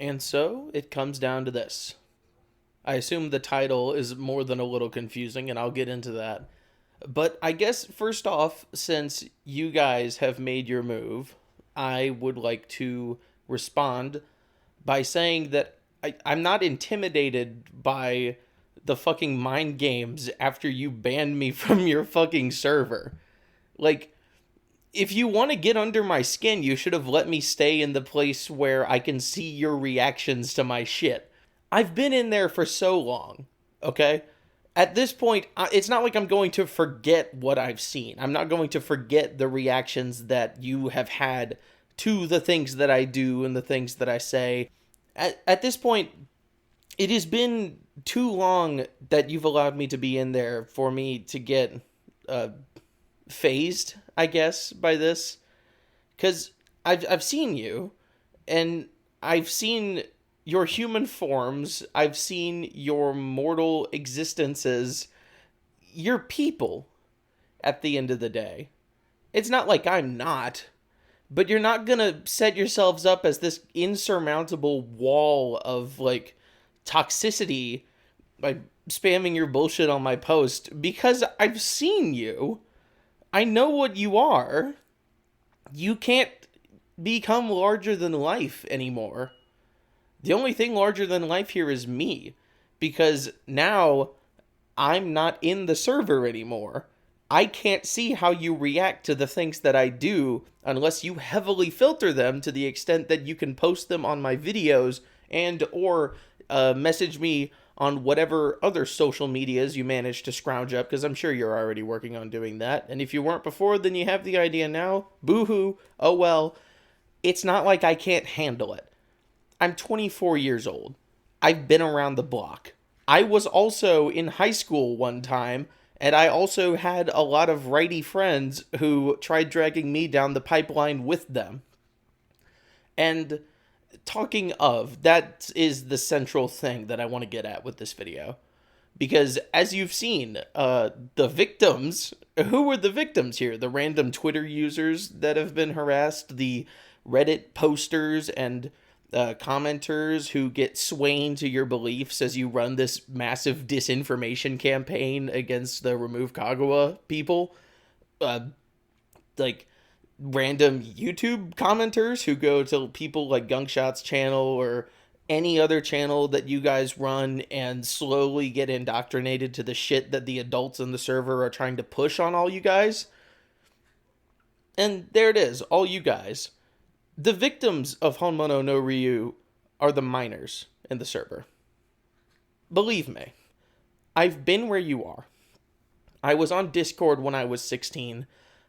And so it comes down to this. I assume the title is more than a little confusing, and I'll get into that. But I guess, first off, since you guys have made your move, I would like to respond by saying that I'm not intimidated by the fucking mind games after you banned me from your fucking server. Like, if you want to get under my skin, you should have let me stay in the place where I can see your reactions to my shit. I've been in there for so long, okay? At this point, it's not like I'm going to forget what I've seen. I'm not going to forget the reactions that you have had to the things that I do and the things that I say. At this point, it has been too long that you've allowed me to be in there for me to get uh, phased, I guess, by this. Because I've seen you, and I've seen your human forms, I've seen your mortal existences. You're people at the end of the day. It's not like I'm not, but you're not gonna set yourselves up as this insurmountable wall of, like, toxicity by spamming your bullshit on my post because I've seen you. I know what you are. You can't become larger than life anymore. The only thing larger than life here is me, because now I'm not in the server anymore. I can't see how you react to the things that I do unless you heavily filter them to the extent that you can post them on my videos and or message me on whatever other social medias you manage to scrounge up, because I'm sure you're already working on doing that. And if you weren't before, then you have the idea now. Boo-hoo. Oh well. It's not like I can't handle it. I'm 24 years old. I've been around the block. I was also in high school one time, and I also had a lot of righty friends who tried dragging me down the pipeline with them. And talking of, that is the central thing that I want to get at with this video. Because as you've seen, the victims, who were the victims here? The random Twitter users that have been harassed, the Reddit posters and commenters who get swaying to your beliefs as you run this massive disinformation campaign against the Remove Kagawa people. Uh, like random YouTube commenters who go to people like Gunkshot's channel or any other channel that you guys run and slowly get indoctrinated to the shit that the adults in the server are trying to push on all you guys. And there it is, all you guys. The victims of Honmono no Ryu are the minors in the server. Believe me, I've been where you are. I was on Discord when I was 16.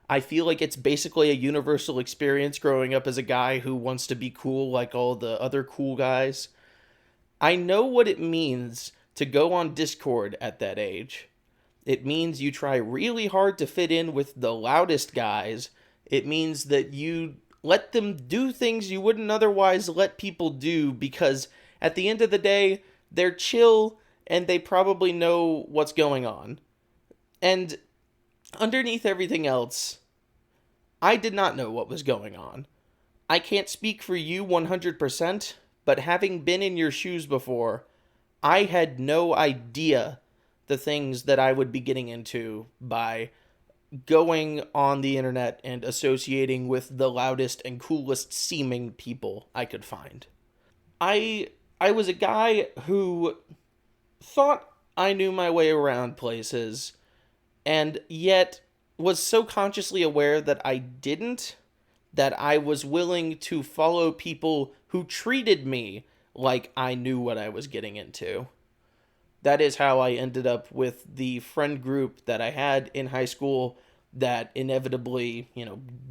I feel like it's basically a universal experience growing up as a guy who wants to be cool like all the other cool guys. I know what it means to go on Discord at that age. It means you try really hard to fit in with the loudest guys. It means that you let them do things you wouldn't otherwise let people do because at the end of the day, they're chill and they probably know what's going on. And underneath everything else, I did not know what was going on. I can't speak for you 100%, but having been in your shoes before, I had no idea the things that I would be getting into by going on the internet and associating with the loudest and coolest seeming people I could find. I was a guy who thought I knew my way around places and yet was so consciously aware that I didn't, that I was willing to follow people who treated me like I knew what I was getting into. That is how I ended up with the friend group that I had in high school that inevitably,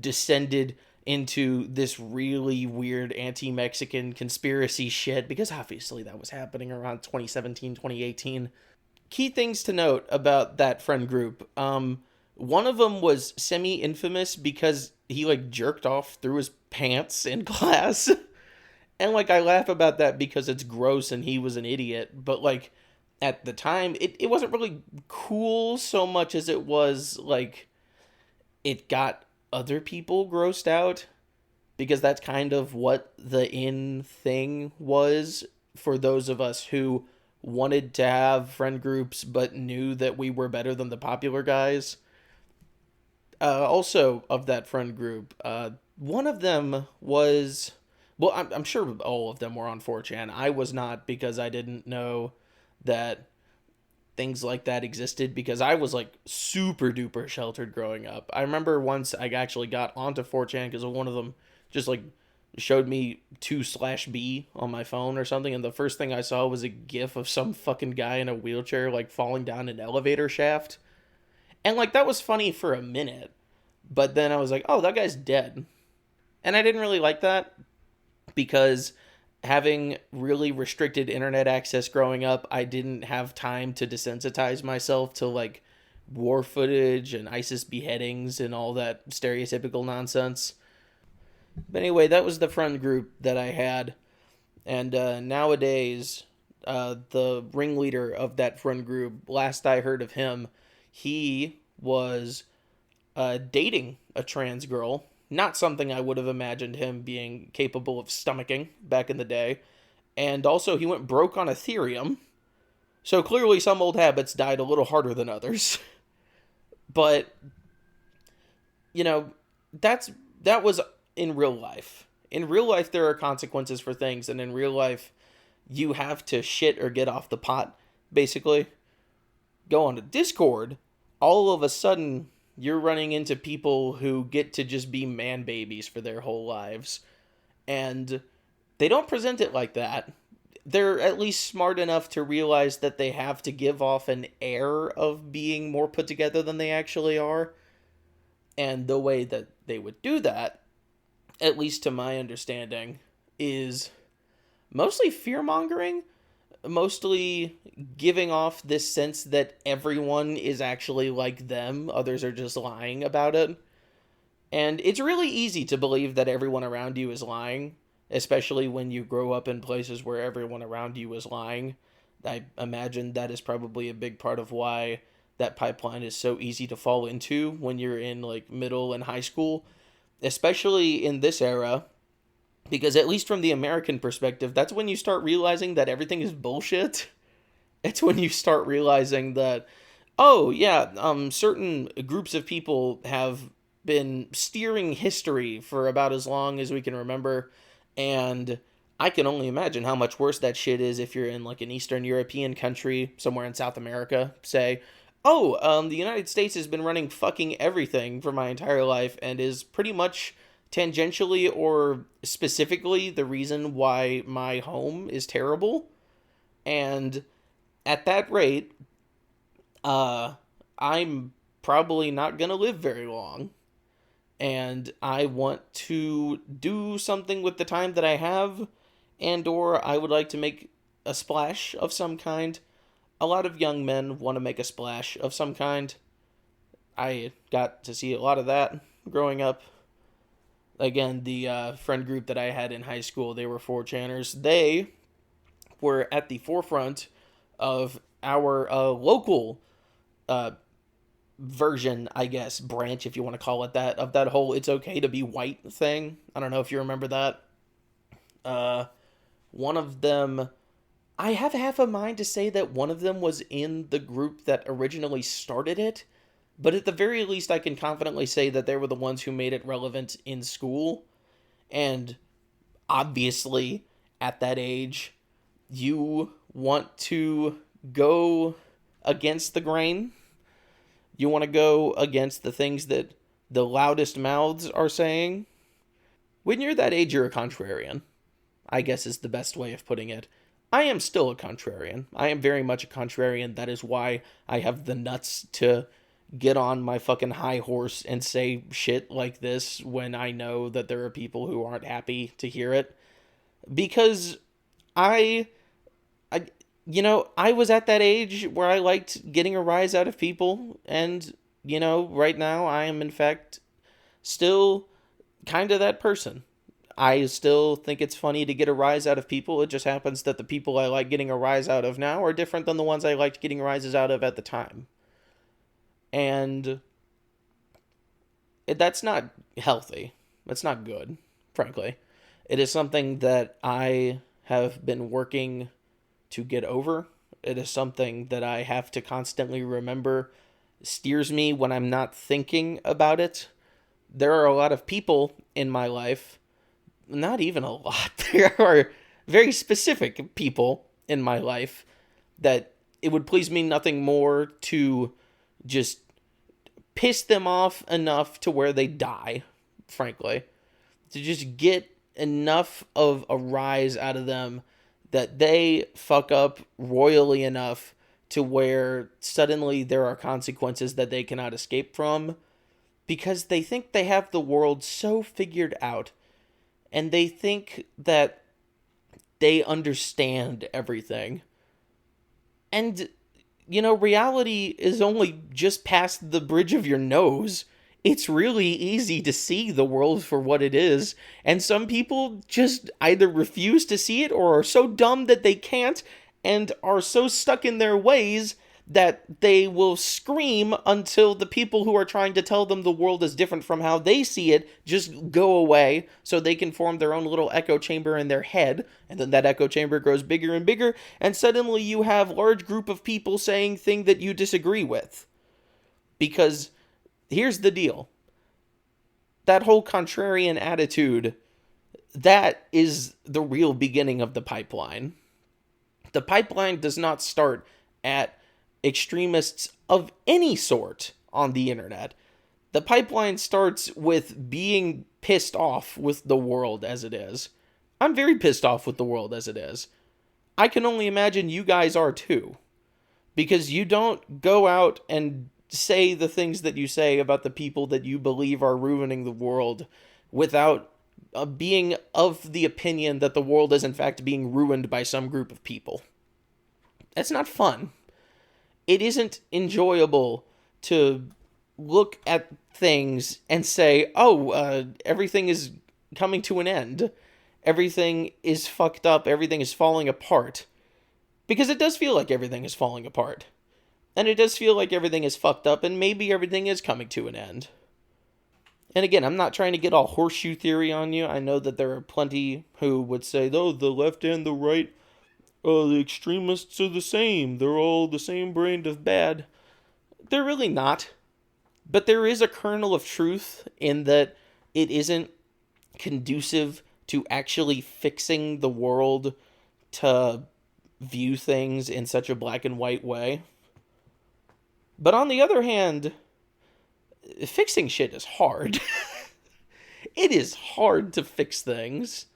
descended into this really weird anti-Mexican conspiracy shit, because obviously that was happening around 2017, 2018. Key things to note about that friend group. One of them was semi-infamous because he, jerked off through his pants in class. And, I laugh about that because it's gross and he was an idiot. But, at the time, it wasn't really cool so much as it was, it got other people grossed out. because that's kind of what the in thing was for those of us who wanted to have friend groups but knew that we were better than the popular guys. Also, of that friend group, one of them was. Well, I'm sure all of them were on 4chan. I was not because I didn't know that things like that existed because I was like super duper sheltered growing up. I remember once I actually got onto 4chan because one of them just like showed me 2/B on my phone or something, and the first thing I saw was a gif of some fucking guy in a wheelchair like falling down an elevator shaft. And like that was funny for a minute, but then I was like, oh, that guy's dead. And I didn't really like that because having really restricted internet access growing up, I didn't have time to desensitize myself to like war footage and ISIS beheadings and all that stereotypical nonsense. But anyway, that was the friend group that I had. And nowadays, the ringleader of that friend group, last I heard of him, he was dating a trans girl. Not something I would have imagined him being capable of stomaching back in the day. And also, he went broke on Ethereum. So clearly, some old habits died a little harder than others. But, you know, that was in real life. In real life, there are consequences for things. And in real life, you have to shit or get off the pot, basically. Go on to Discord. All of a sudden, you're running into people who get to just be man babies for their whole lives. And they don't present it like that. They're at least smart enough to realize that they have to give off an air of being more put together than they actually are. And the way that they would do that, at least to my understanding, is mostly fear mongering, mostly giving off this sense that everyone is actually like them, others are just lying about it. And it's really easy to believe that everyone around you is lying, especially when you grow up in places where everyone around you is lying. I imagine that is probably a big part of why that pipeline is so easy to fall into when you're in like middle and high school, especially in this era, because at least from the American perspective, that's when you start realizing that everything is bullshit. It's when you start realizing that, oh yeah, certain groups of people have been steering history for about as long as we can remember, and I can only imagine how much worse that shit is if you're in like an Eastern European country, somewhere in South America, say. Oh, the United States has been running fucking everything for my entire life and is pretty much tangentially or specifically the reason why my home is terrible. And at that rate, I'm probably not gonna live very long. And I want to do something with the time that I have, and or I would like to make a splash of some kind. A lot of young men want to make a splash of some kind. I got to see a lot of that growing up. Again, the friend group that I had in high school, they were 4chaners. They were at the forefront of our local version, I guess, branch, if you want to call it that, of that whole "it's okay to be white" thing. I don't know if you remember that. One of them, I have half a mind to say that one of them was in the group that originally started it, but at the very least, I can confidently say that they were the ones who made it relevant in school. And obviously, at that age, you want to go against the grain. You want to go against the things that the loudest mouths are saying. When you're that age, you're a contrarian, I guess is the best way of putting it. I am still a contrarian. I am very much a contrarian. That is why I have the nuts to get on my fucking high horse and say shit like this when I know that there are people who aren't happy to hear it. Because I I was at that age where I liked getting a rise out of people, and, right now I am in fact still kind of that person. I still think it's funny to get a rise out of people. It just happens that the people I like getting a rise out of now are different than the ones I liked getting rises out of at the time. And that's not healthy. That's not good. frankly. It is something that I have been working to get over. It is something that I have to constantly remember steers me when I'm not thinking about it. There are a lot of people in my life, not even a lot, there are very specific people in my life that it would please me nothing more to just piss them off enough to where they die, frankly. To just get enough of a rise out of them that they fuck up royally enough to where suddenly there are consequences that they cannot escape from because they think they have the world so figured out and they think that they understand everything. And, reality is only just past the bridge of your nose. It's really easy to see the world for what it is, and some people just either refuse to see it or are so dumb that they can't and are so stuck in their ways that they will scream until the people who are trying to tell them the world is different from how they see it just go away so they can form their own little echo chamber in their head, and then that echo chamber grows bigger and bigger, and suddenly you have a large group of people saying things that you disagree with. Because here's the deal. That whole contrarian attitude, that is the real beginning of the pipeline. The pipeline does not start at extremists of any sort on the internet. The pipeline starts with being pissed off with the world as it is. I'm very pissed off with the world as it is. I can only imagine you guys are too. Because you don't go out and say the things that you say about the people that you believe are ruining the world without being of the opinion that the world is in fact being ruined by some group of people. That's not fun. It isn't enjoyable to look at things and say, everything is coming to an end. Everything is fucked up. Everything is falling apart. Because it does feel like everything is falling apart. And it does feel like everything is fucked up, and maybe everything is coming to an end. And again, I'm not trying to get all horseshoe theory on you. I know that there are plenty who would say, oh, the left and the right, the extremists are the same. They're all the same brand of bad. They're really not. But there is a kernel of truth in that it isn't conducive to actually fixing the world to view things in such a black and white way. But on the other hand, fixing shit is hard. It is hard to fix things.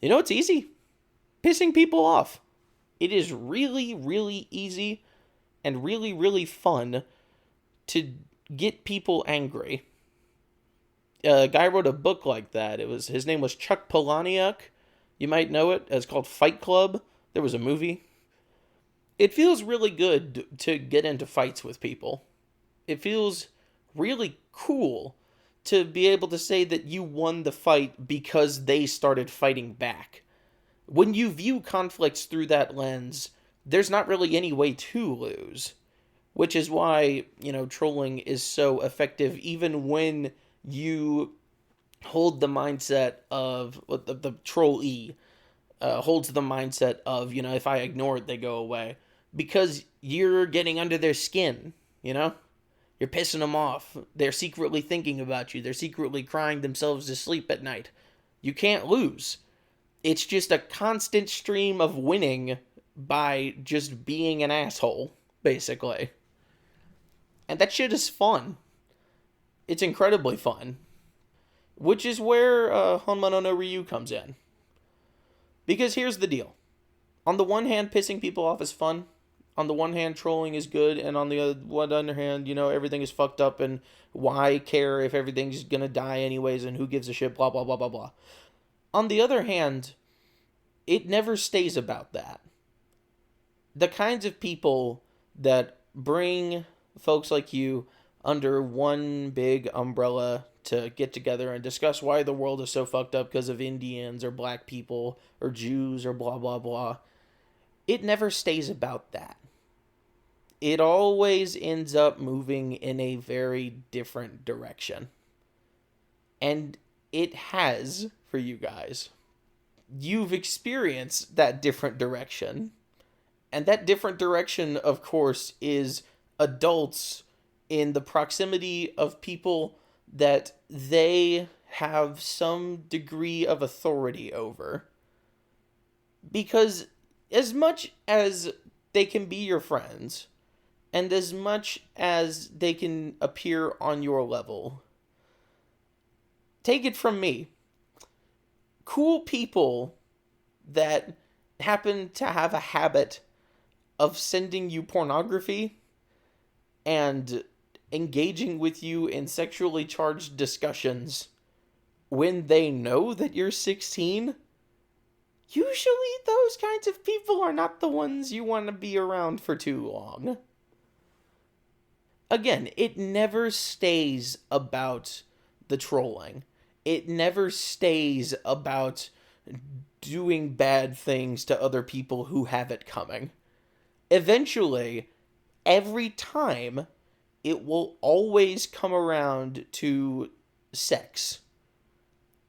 It's easy. Pissing people off. It is really, really easy and really, really fun to get people angry. A guy wrote a book like that. His name was Chuck Palahniuk. You might know it. It's called Fight Club. There was a movie. It feels really good to get into fights with people. It feels really cool to be able to say that you won the fight because they started fighting back. When you view conflicts through that lens, there's not really any way to lose. Which is why, trolling is so effective even when you hold the mindset of the troll-e holds the mindset of, if I ignore it, they go away. Because you're getting under their skin, You're pissing them off. They're secretly thinking about you. They're secretly crying themselves to sleep at night. You can't lose. It's just a constant stream of winning by just being an asshole, basically. And that shit is fun. It's incredibly fun. Which is where Honmono no Ryu comes in. Because here's the deal. On the one hand, pissing people off is fun. On the one hand, trolling is good. And on the other hand, everything is fucked up. And why care if everything's gonna die anyways and who gives a shit, blah, blah, blah, blah, blah. On the other hand, it never stays about that. The kinds of people that bring folks like you under one big umbrella to get together and discuss why the world is so fucked up because of Indians or black people or Jews or blah, blah, blah. It never stays about that. It always ends up moving in a very different direction. And it has for you guys. You've experienced that different direction. And that different direction, of course, is adults in the proximity of people that they have some degree of authority over. Because as much as they can be your friends, and as much as they can appear on your level, take it from me, cool people that happen to have a habit of sending you pornography and engaging with you in sexually charged discussions when they know that you're 16, usually those kinds of people are not the ones you want to be around for too long. Again, it never stays about the trolling. It never stays about doing bad things to other people who have it coming. Eventually, every time, it will always come around to sex.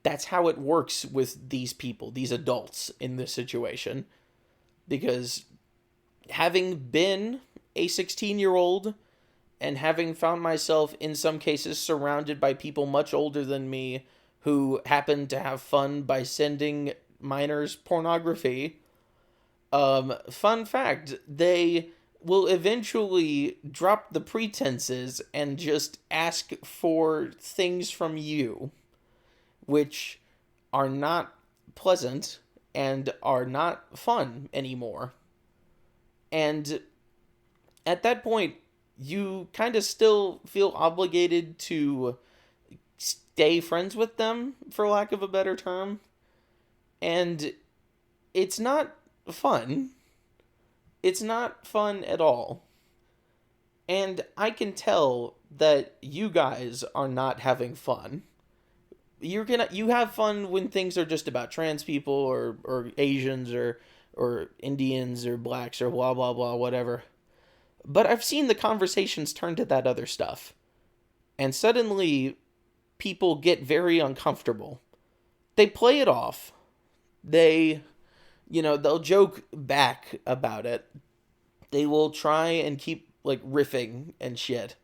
That's how it works with these people, these adults in this situation. Because having been a 16-year-old and having found myself in some cases surrounded by people much older than me who happen to have fun by sending minors pornography, fun fact, they will eventually drop the pretenses and just ask for things from you, which are not pleasant and are not fun anymore. And at that point, you kind of still feel obligated to stay friends with them, for lack of a better term. And it's not fun. It's not fun at all. And I can tell that you guys are not having fun. You have fun when things are just about trans people or Asians or Indians or blacks or blah blah blah whatever. But I've seen the conversations turn to that other stuff. And suddenly people get very uncomfortable. They play it off. They'll joke back about it. They will try and keep, riffing and shit.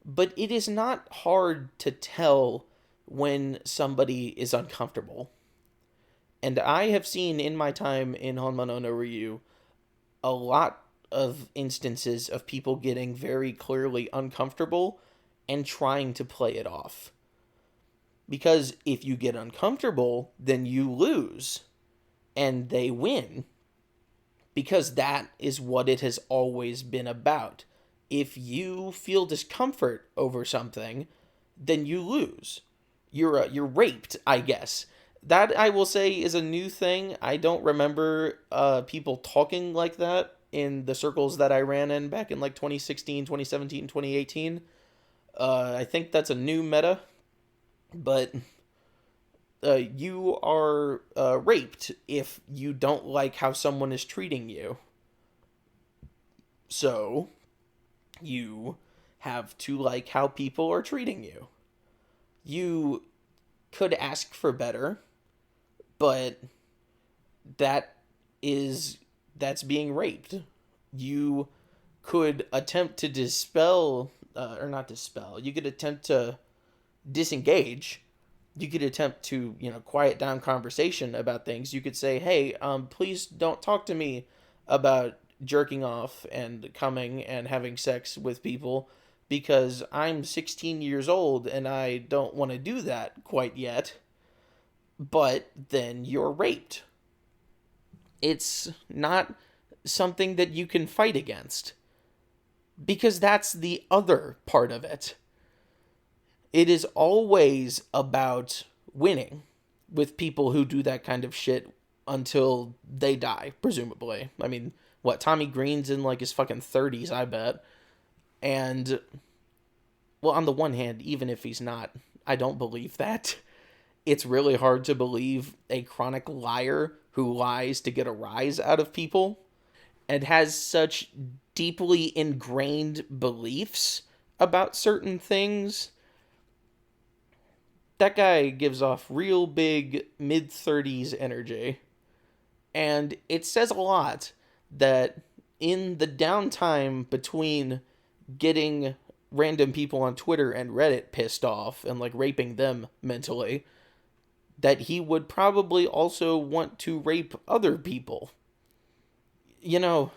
But it is not hard to tell when somebody is uncomfortable. And I have seen in my time in Honmono no Ryu a lot of instances of people getting very clearly uncomfortable and trying to play it off. Because if you get uncomfortable, then you lose. And they win. Because that is what it has always been about. If you feel discomfort over something, then you lose. You're raped, I guess. That, I will say, is a new thing. I don't remember people talking like that in the circles that I ran in back in 2016, 2017, 2018. I think that's a new meta. But you are raped if you don't like how someone is treating you. So, you have to like how people are treating you. You could ask for better, but that's being raped. You could attempt to you could attempt to disengage. You could attempt to, quiet down conversation about things. You could say, hey, please don't talk to me about jerking off and coming and having sex with people because I'm 16 years old and I don't want to do that quite yet. But then you're raped. It's not something that you can fight against. Because that's the other part of it. It is always about winning with people who do that kind of shit until they die, presumably. I mean, Tommy Green's in his fucking 30s, I bet. And, well, on the one hand, even if he's not, I don't believe that. It's really hard to believe a chronic liar who lies to get a rise out of people and has such deeply ingrained beliefs about certain things That guy gives off real big mid-30s energy. And it says a lot that in the downtime between getting random people on Twitter and Reddit pissed off and like raping them mentally, that he would probably also want to rape other people. You know,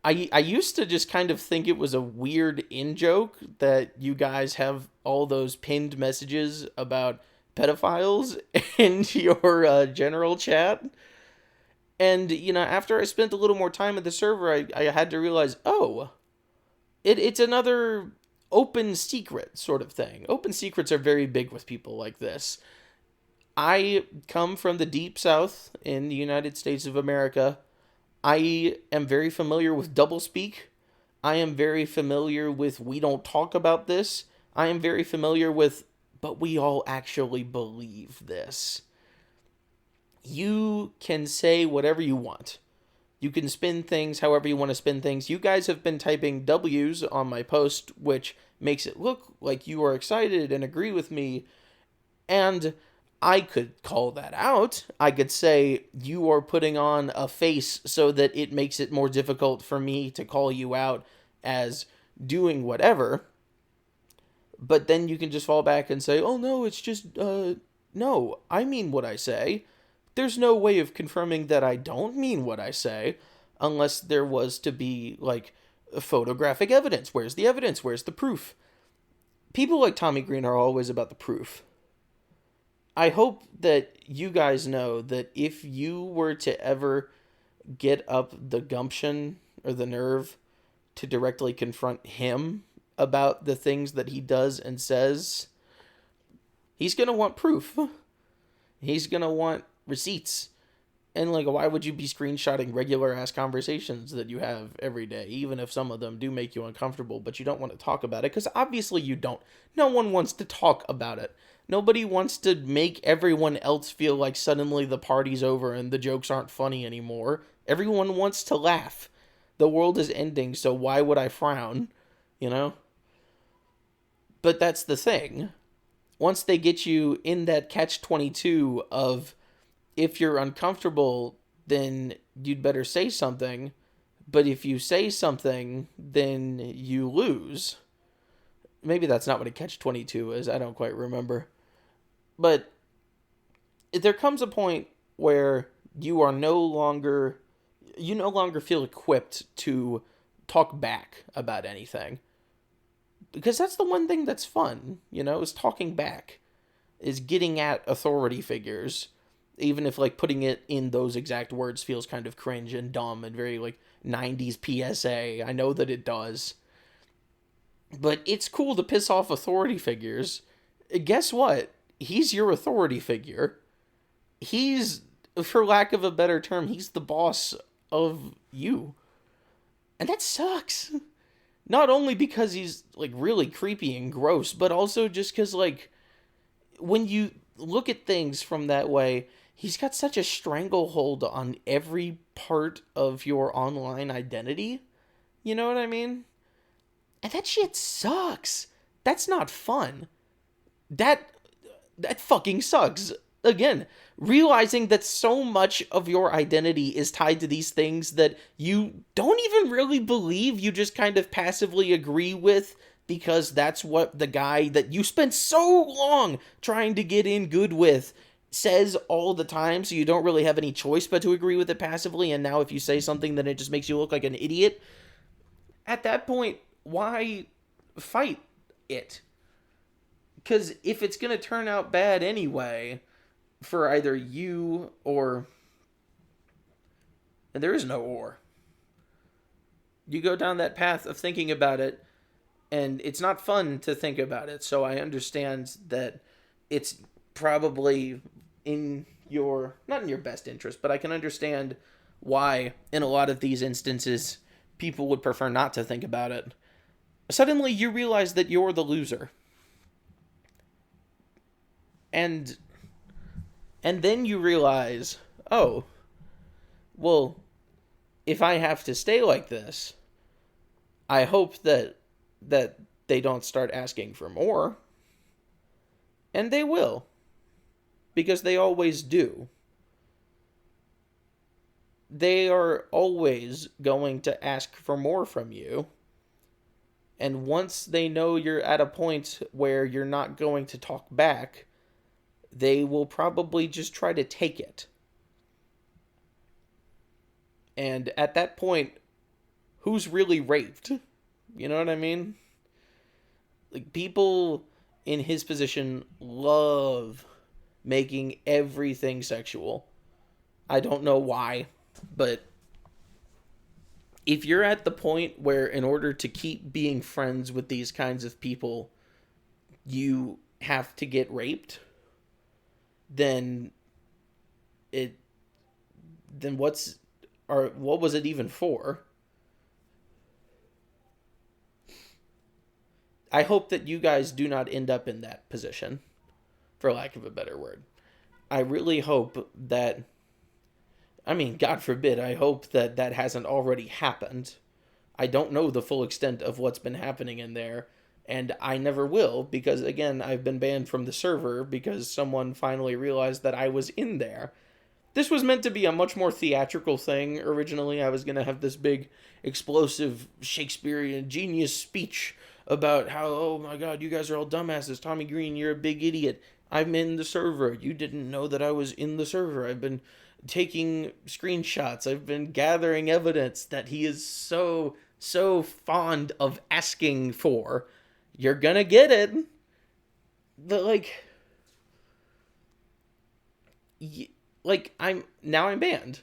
I used to just kind of think it was a weird in joke that you guys have all those pinned messages about pedophiles in your general chat. And, after I spent a little more time at the server, I had to realize, oh, it's another open secret sort of thing. Open secrets are very big with people like this. I come from the deep south in the United States of America. I am very familiar with doublespeak. I am very familiar with we don't talk about this. I am very familiar with, but we all actually believe this. You can say whatever you want. You can spin things however you want to spin things. You guys have been typing W's on my post, which makes it look like you are excited and agree with me. And I could call that out. I could say you are putting on a face so that it makes it more difficult for me to call you out as doing whatever. But then you can just fall back and say, oh no, it's just, no, I mean what I say. There's no way of confirming that I don't mean what I say unless there was to be, like, photographic evidence. Where's the evidence? Where's the proof? People like Tommy Green are always about the proof. I hope that you guys know that if you were to ever get up the gumption or the nerve to directly confront him about the things that he does and says, he's going to want proof. He's going to want receipts. And, like, why would you be screenshotting regular ass conversations that you have every day, even if some of them do make you uncomfortable, but you don't want to talk about it? Because obviously you don't. No one wants to talk about it. Nobody wants to make everyone else feel like suddenly the party's over and the jokes aren't funny anymore. Everyone wants to laugh. The world is ending, so why would I frown? You know? But that's the thing. Once they get you in that catch-22 of, if you're uncomfortable, then you'd better say something. But if you say something, then you lose. Maybe that's not what a catch-22 is. I don't quite remember. But there comes a point where you no longer feel equipped to talk back about anything. Because that's the one thing that's fun, is talking back. Is getting at authority figures. Even if, like, putting it in those exact words feels kind of cringe and dumb and very, like, 90s PSA. I know that it does. But it's cool to piss off authority figures. Guess what? He's your authority figure. He's, for lack of a better term, he's the boss of you. And that sucks. Not only because he's, like, really creepy and gross, but also just because, like, when you look at things from that way, he's got such a stranglehold on every part of your online identity. You know what I mean? And that shit sucks. That's not fun. That fucking sucks. Again, realizing that so much of your identity is tied to these things that you don't even really believe, you just kind of passively agree with because that's what the guy that you spent so long trying to get in good with says all the time, so you don't really have any choice but to agree with it passively, and now if you say something, then it just makes you look like an idiot. At that point, why fight it? Because if it's going to turn out bad anyway, for either you or... And there is no or. You go down that path of thinking about it, and it's not fun to think about it, so I understand that it's probably in your... Not in your best interest, but I can understand why, in a lot of these instances, people would prefer not to think about it. Suddenly, you realize that you're the loser. And then you realize, oh, well, if I have to stay like this, I hope that they don't start asking for more. And they will, because they always do. They are always going to ask for more from you. And once they know you're at a point where you're not going to talk back, they will probably just try to take it. And at that point, who's really raped? You know what I mean? Like, people in his position love making everything sexual. I don't know why, but if you're at the point where, in order to keep being friends with these kinds of people, you have to get raped, then it then what was it even for? I hope that you guys do not end up in that position, for lack of a better word. I really hope that, I mean, God forbid, I hope that that hasn't already happened. I don't know the full extent of what's been happening in there, and I never will, because, again, I've been banned from the server because someone finally realized that I was in there. This was meant to be a much more theatrical thing. Originally, I was going to have this big, explosive Shakespearean genius speech about how, oh my god, you guys are all dumbasses. Tommy Green, you're a big idiot. I'm in the server. You didn't know that I was in the server. I've been taking screenshots. I've been gathering evidence that he is so fond of asking for. You're gonna get it. But, I'm banned.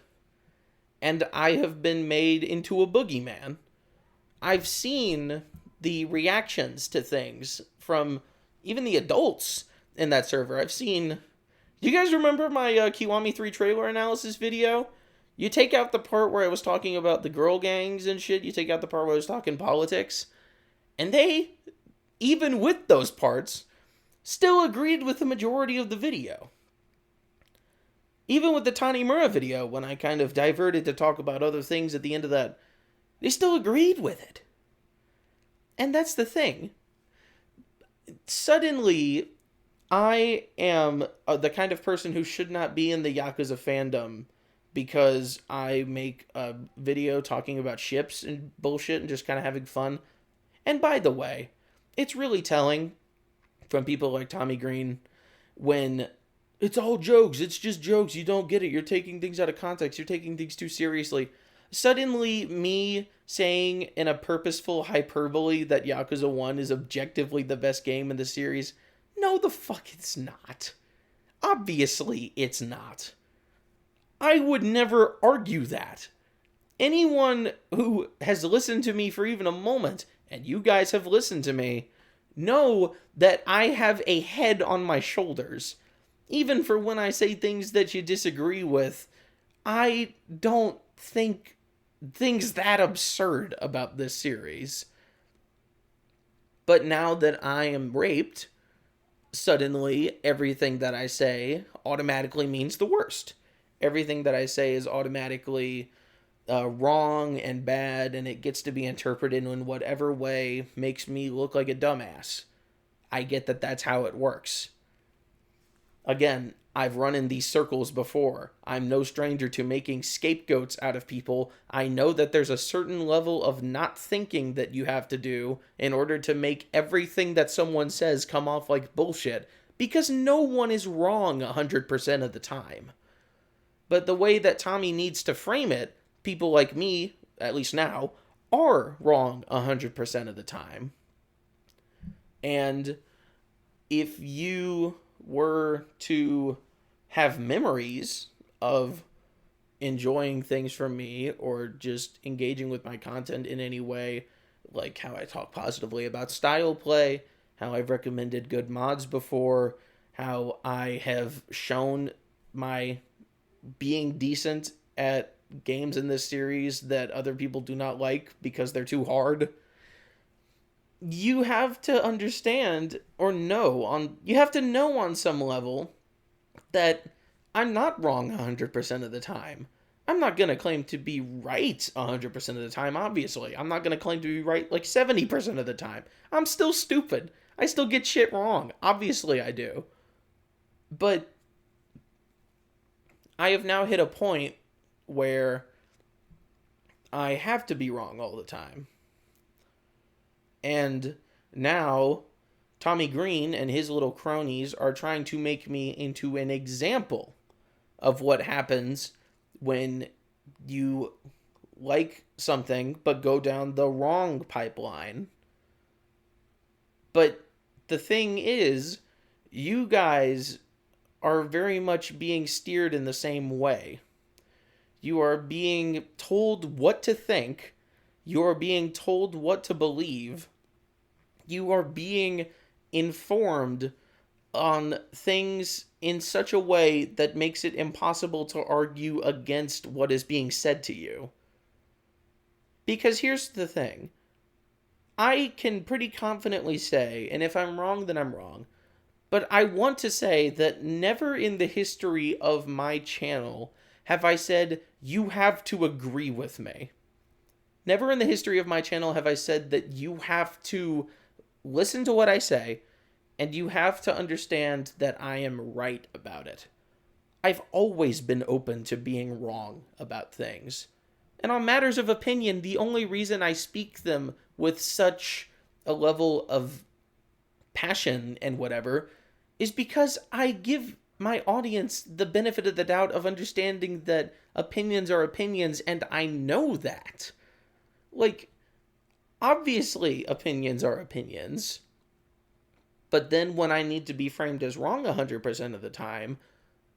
And I have been made into a boogeyman. I've seen the reactions to things from even the adults in that server. I've seen... Do you guys remember my Kiwami 3 trailer analysis video? You take out the part where I was talking about the girl gangs and shit. You take out the part where I was talking politics. And they, even with those parts, still agreed with the majority of the video. Even with the Tanimura video, when I kind of diverted to talk about other things at the end of that, they still agreed with it. And that's the thing. Suddenly, I am the kind of person who should not be in the Yakuza fandom because I make a video talking about ships and bullshit and just kind of having fun. And by the way, it's really telling from people like Tommy Green when it's all jokes, it's just jokes, you don't get it, you're taking things out of context, you're taking things too seriously. Suddenly, me saying in a purposeful hyperbole that Yakuza 1 is objectively the best game in the series, no the fuck it's not. Obviously it's not. I would never argue that. Anyone who has listened to me for even a moment, and you guys have listened to me, know that I have a head on my shoulders. Even for when I say things that you disagree with, I don't think things that absurd about this series. But now that I am raped, suddenly everything that I say automatically means the worst. Everything that I say is automatically wrong and bad, and it gets to be interpreted in whatever way makes me look like a dumbass. I get that that's how it works. Again, I've run in these circles before. I'm no stranger to making scapegoats out of people. I know that there's a certain level of not thinking that you have to do in order to make everything that someone says come off like bullshit, because no one is wrong 100% of the time. But the way that Tommy needs to frame it, people like me, at least now, are wrong 100% of the time. And if you were to have memories of enjoying things from me or just engaging with my content in any way, like how I talk positively about style play, how I've recommended good mods before, how I have shown my being decent at games in this series that other people do not like because they're too hard, you have to understand or you have to know on some level that I'm not wrong 100% of the time. I'm not going to claim to be right 100% of the time, obviously. I'm not going to claim to be right 70% of the time. I'm still stupid. I still get shit wrong. Obviously I do. But I have now hit a point where I have to be wrong all the time. And now Tommy Green and his little cronies are trying to make me into an example of what happens when you like something but go down the wrong pipeline. But the thing is, you guys are very much being steered in the same way. You are being told what to think. You are being told what to believe. You are being informed on things in such a way that makes it impossible to argue against what is being said to you. Because here's the thing. I can pretty confidently say, and if I'm wrong, then I'm wrong, but I want to say that never in the history of my channel have I said, you have to agree with me. Never in the history of my channel have I said that you have to listen to what I say, and you have to understand that I am right about it. I've always been open to being wrong about things. And on matters of opinion, the only reason I speak them with such a level of passion and whatever is because I give my audience the benefit of the doubt of understanding that opinions are opinions, and I know that. Like, obviously opinions are opinions, but then when I need to be framed as wrong 100% of the time,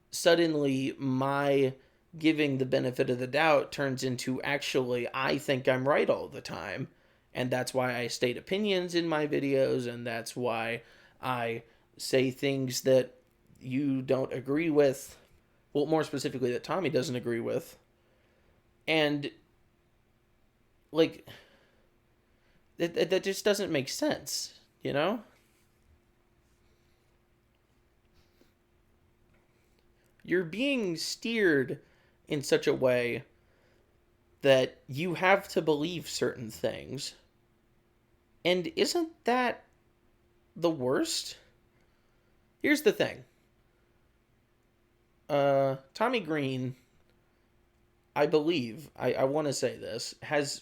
suddenly my giving the benefit of the doubt turns into actually I think I'm right all the time. And that's why I state opinions in my videos, and that's why I say things that you don't agree with. Well, more specifically, that Tommy doesn't agree with. And, like, that just doesn't make sense, you know? You're being steered in such a way that you have to believe certain things. And isn't that the worst? Here's the thing. Tommy Green, I believe, I want to say this, has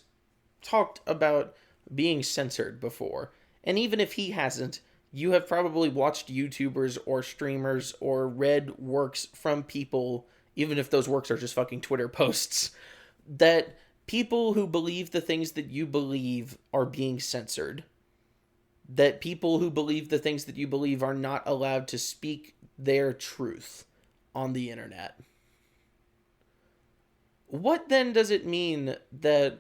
talked about being censored before. And even if he hasn't, you have probably watched YouTubers or streamers or read works from people, even if those works are just fucking Twitter posts, that people who believe the things that you believe are being censored. That people who believe the things that you believe are not allowed to speak their truth on the internet. What then does it mean that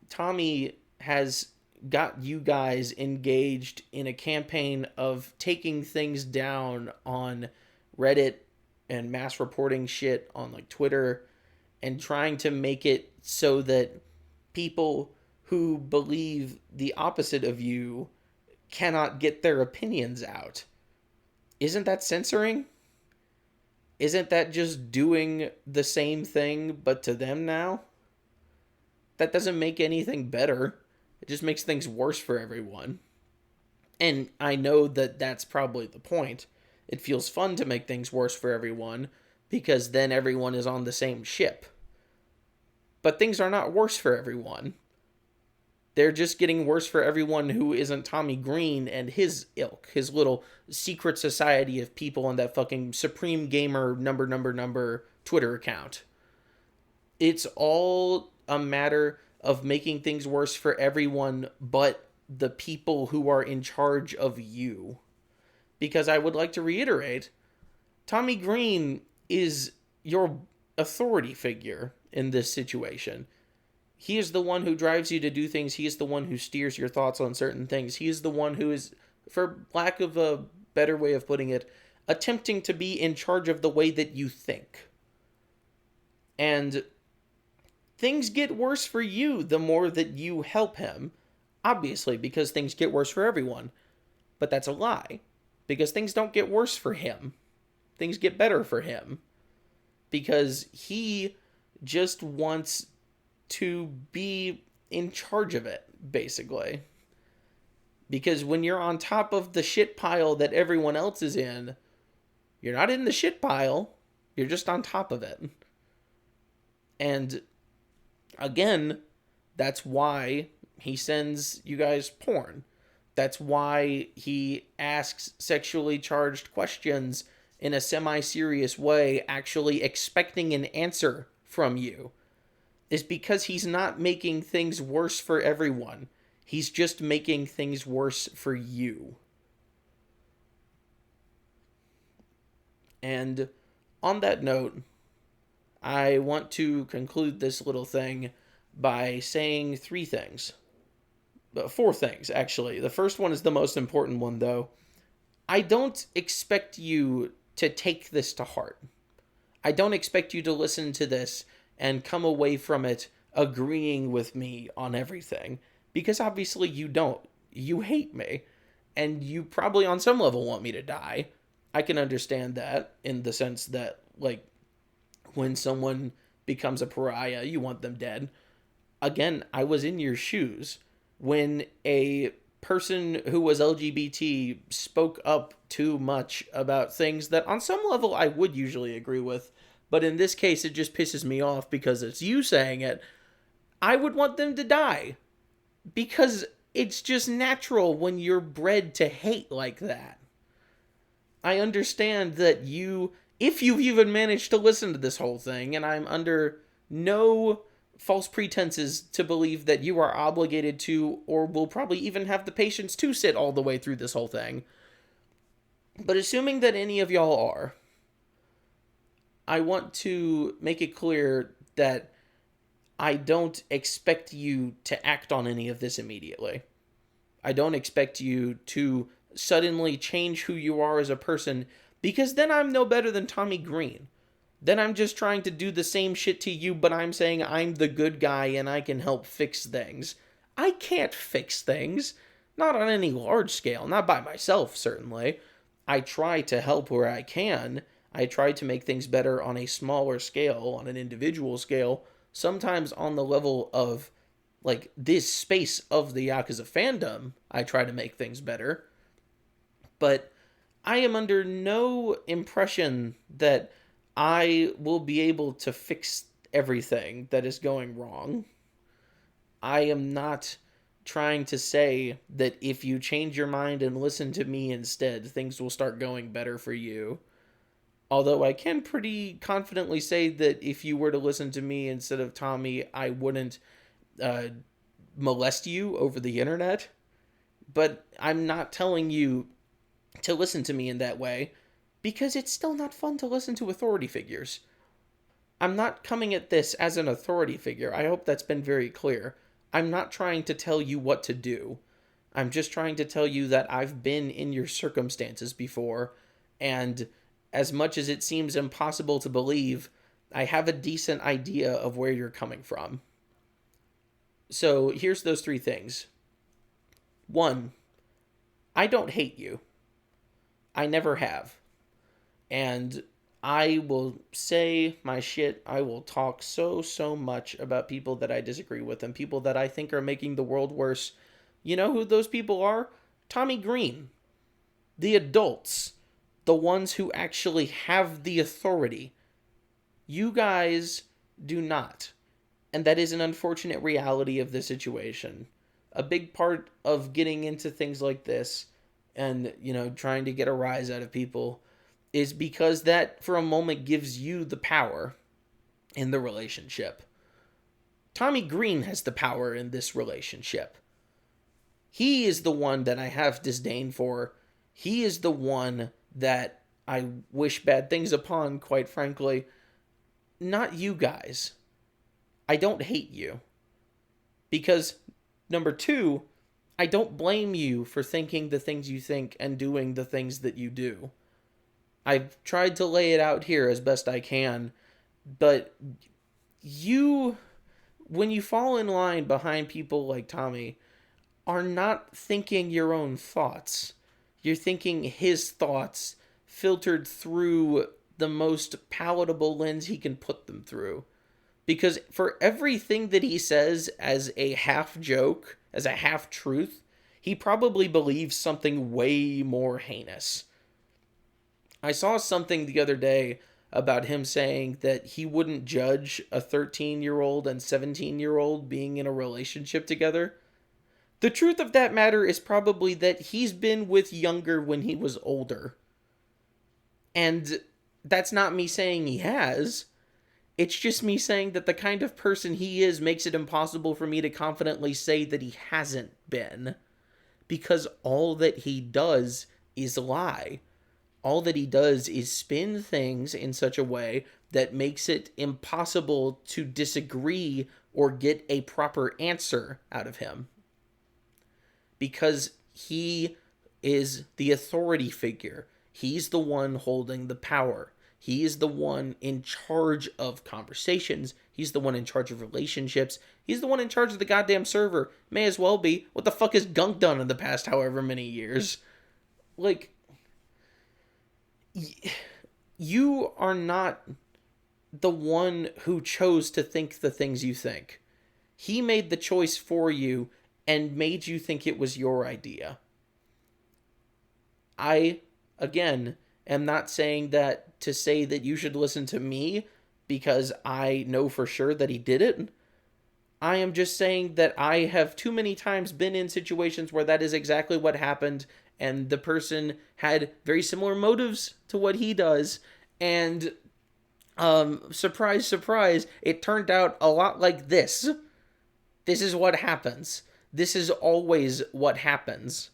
Tommy has got you guys engaged in a campaign of taking things down on Reddit and mass reporting shit on like Twitter and trying to make it so that people who believe the opposite of you cannot get their opinions out? Isn't that censoring? Isn't that just doing the same thing but to them now? That doesn't make anything better. It just makes things worse for everyone. And I know that that's probably the point. It feels fun to make things worse for everyone because then everyone is on the same ship. But things are not worse for everyone. They're just getting worse for everyone who isn't Tommy Green and his ilk, his little secret society of people on that fucking Supreme Gamer number Twitter account. It's all a matter of making things worse for everyone but the people who are in charge of you. Because I would like to reiterate, Tommy Green is your authority figure in this situation. He is the one who drives you to do things. He is the one who steers your thoughts on certain things. He is the one who is, for lack of a better way of putting it, attempting to be in charge of the way that you think. And things get worse for you the more that you help him. Obviously, because things get worse for everyone. But that's a lie. Because things don't get worse for him. Things get better for him. Because he just wants to be in charge of it, basically. Because when you're on top of the shit pile that everyone else is in, You're not in the shit pile. You're just on top of it. And again, that's why he sends you guys porn. That's why he asks sexually charged questions in a semi-serious way, actually expecting an answer from you. Is because he's not making things worse for everyone. He's just making things worse for you. And on that note, I want to conclude this little thing by saying 3 things. 4 things, actually. The first one is the most important one, though. I don't expect you to take this to heart. I don't expect you to listen to this and come away from it agreeing with me on everything. Because obviously you don't. You hate me. And you probably on some level want me to die. I can understand that in the sense that, like, when someone becomes a pariah, you want them dead. Again, I was in your shoes. When a person who was LGBT spoke up too much about things that on some level I would usually agree with, but in this case it just pisses me off because it's you saying it, I would want them to die. Because it's just natural when you're bred to hate like that. I understand that if you've even managed to listen to this whole thing, and I'm under no false pretenses to believe that you are obligated to, or will probably even have the patience to sit all the way through this whole thing. But assuming that any of y'all are, I want to make it clear that I don't expect you to act on any of this immediately. I don't expect you to suddenly change who you are as a person, because then I'm no better than Tommy Green. Then I'm just trying to do the same shit to you, but I'm saying I'm the good guy and I can help fix things. I can't fix things. Not on any large scale. Not by myself, certainly. I try to help where I can. I try to make things better on a smaller scale, on an individual scale. Sometimes on the level of, like, this space of the Yakuza fandom, I try to make things better. But I am under no impression that I will be able to fix everything that is going wrong. I am not trying to say that if you change your mind and listen to me instead, things will start going better for you. Although I can pretty confidently say that if you were to listen to me instead of Tommy, I wouldn't molest you over the internet. But I'm not telling you to listen to me in that way, because it's still not fun to listen to authority figures. I'm not coming at this as an authority figure. I hope that's been very clear. I'm not trying to tell you what to do. I'm just trying to tell you that I've been in your circumstances before, and as much as it seems impossible to believe, I have a decent idea of where you're coming from. So here's those 3 things. 1, I don't hate you. I never have. And I will say my shit. I will talk so much about people that I disagree with and people that I think are making the world worse. You know who those people are? Tommy Green. The adults. The ones who actually have the authority. You guys do not. And that is an unfortunate reality of the situation. A big part of getting into things like this and, trying to get a rise out of people is because that, for a moment, gives you the power in the relationship. Tommy Green has the power in this relationship. He is the one that I have disdain for. He is the one that I wish bad things upon, quite frankly. Not you guys. I don't hate you. Because, number 2, I don't blame you for thinking the things you think and doing the things that you do. I've tried to lay it out here as best I can, but when you fall in line behind people like Tommy, are not thinking your own thoughts. You're thinking his thoughts filtered through the most palatable lens he can put them through. Because for everything that he says as a half joke, as a half truth, he probably believes something way more heinous. I saw something the other day about him saying that he wouldn't judge a 13-year-old and 17-year-old being in a relationship together. The truth of that matter is probably that he's been with younger when he was older. And that's not me saying he has. It's just me saying that the kind of person he is makes it impossible for me to confidently say that he hasn't been. Because all that he does is lie. All that he does is spin things in such a way that makes it impossible to disagree or get a proper answer out of him. Because he is the authority figure. He's the one holding the power. He is the one in charge of conversations. He's the one in charge of relationships. He's the one in charge of the goddamn server. May as well be. What the fuck has Gunk done in the past however many years? Like, you are not the one who chose to think the things you think. He made the choice for you and made you think it was your idea. I, again, am not saying that to say that you should listen to me because I know for sure that he did it. I am just saying that I have too many times been in situations where that is exactly what happened, and the person had very similar motives to what he does, and surprise, surprise, it turned out a lot like this. This is what happens. This is always what happens.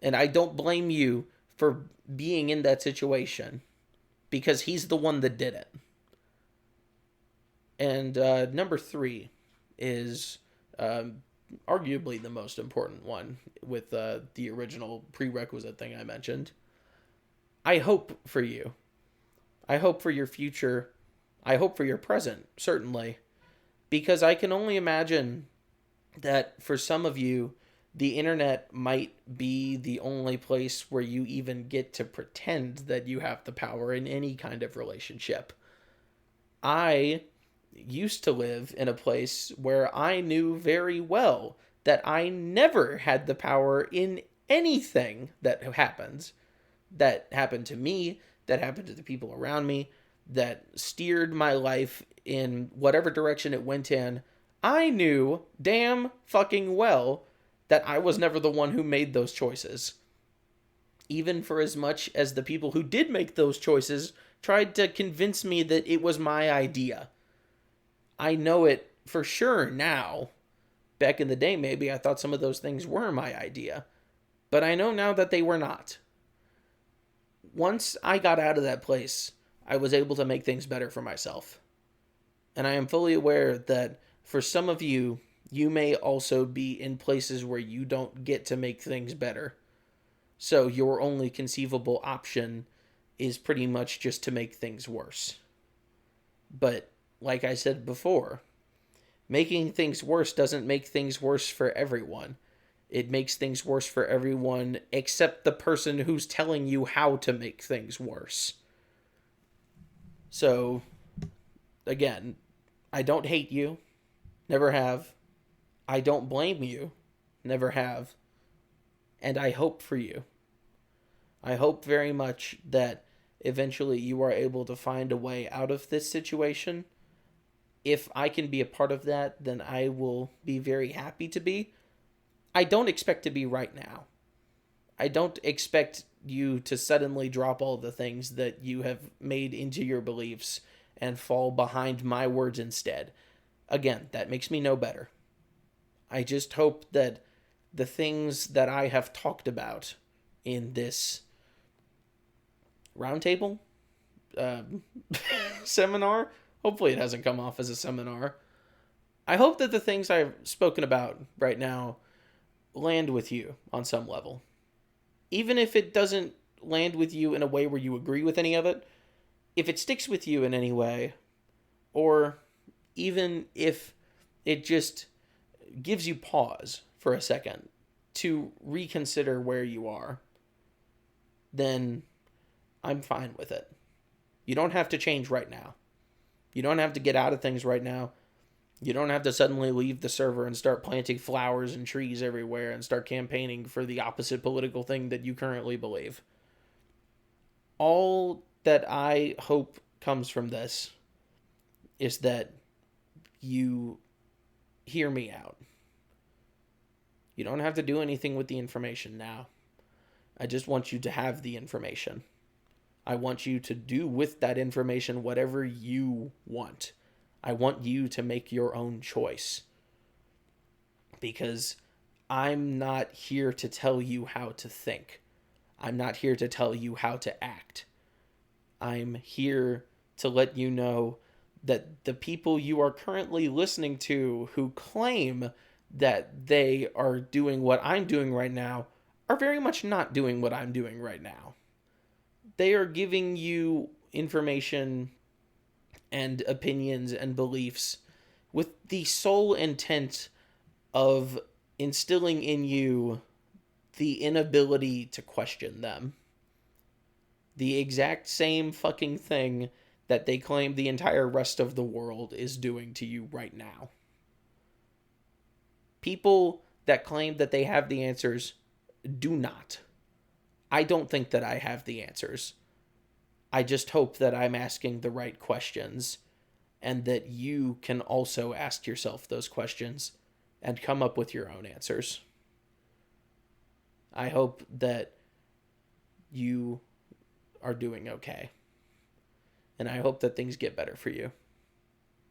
And I don't blame you for being in that situation, because he's the one that did it. And number 3 is arguably the most important one with the original prerequisite thing I mentioned. I hope for you. I hope for your future. I hope for your present, certainly. Because I can only imagine that for some of you, the internet might be the only place where you even get to pretend that you have the power in any kind of relationship. I used to live in a place where I knew very well that I never had the power in anything that happens. That happened to me, that happened to the people around me, that steered my life in whatever direction it went in. I knew damn fucking well that I was never the one who made those choices. Even for as much as the people who did make those choices tried to convince me that it was my idea. I know it for sure now. Back in the day, maybe I thought some of those things were my idea. But I know now that they were not. Once I got out of that place, I was able to make things better for myself. And I am fully aware that for some of you, you may also be in places where you don't get to make things better. So your only conceivable option is pretty much just to make things worse. But like I said before, making things worse doesn't make things worse for everyone. It makes things worse for everyone except the person who's telling you how to make things worse. So, again, I don't hate you. Never have. I don't blame you. Never have. And I hope for you. I hope very much that eventually you are able to find a way out of this situation. If I can be a part of that, then I will be very happy to be. I don't expect to be right now. I don't expect you to suddenly drop all the things that you have made into your beliefs and fall behind my words instead. Again, that makes me no better. I just hope that the things that I have talked about in this roundtable seminar, hopefully it hasn't come off as a seminar. I hope that the things I've spoken about right now land with you on some level. Even if it doesn't land with you in a way where you agree with any of it, if it sticks with you in any way, or even if it just gives you pause for a second to reconsider where you are, then I'm fine with it. You don't have to change right now. You don't have to get out of things right now. You don't have to suddenly leave the server and start planting flowers and trees everywhere and start campaigning for the opposite political thing that you currently believe. All that I hope comes from this is that you hear me out. You don't have to do anything with the information now. I just want you to have the information. I want you to do with that information whatever you want. I want you to make your own choice. Because I'm not here to tell you how to think. I'm not here to tell you how to act. I'm here to let you know that the people you are currently listening to who claim that they are doing what I'm doing right now are very much not doing what I'm doing right now. They are giving you information and opinions and beliefs with the sole intent of instilling in you the inability to question them. The exact same fucking thing that they claim the entire rest of the world is doing to you right now. People that claim that they have the answers do not. I don't think that I have the answers. I just hope that I'm asking the right questions and that you can also ask yourself those questions and come up with your own answers. I hope that you are doing okay. And I hope that things get better for you.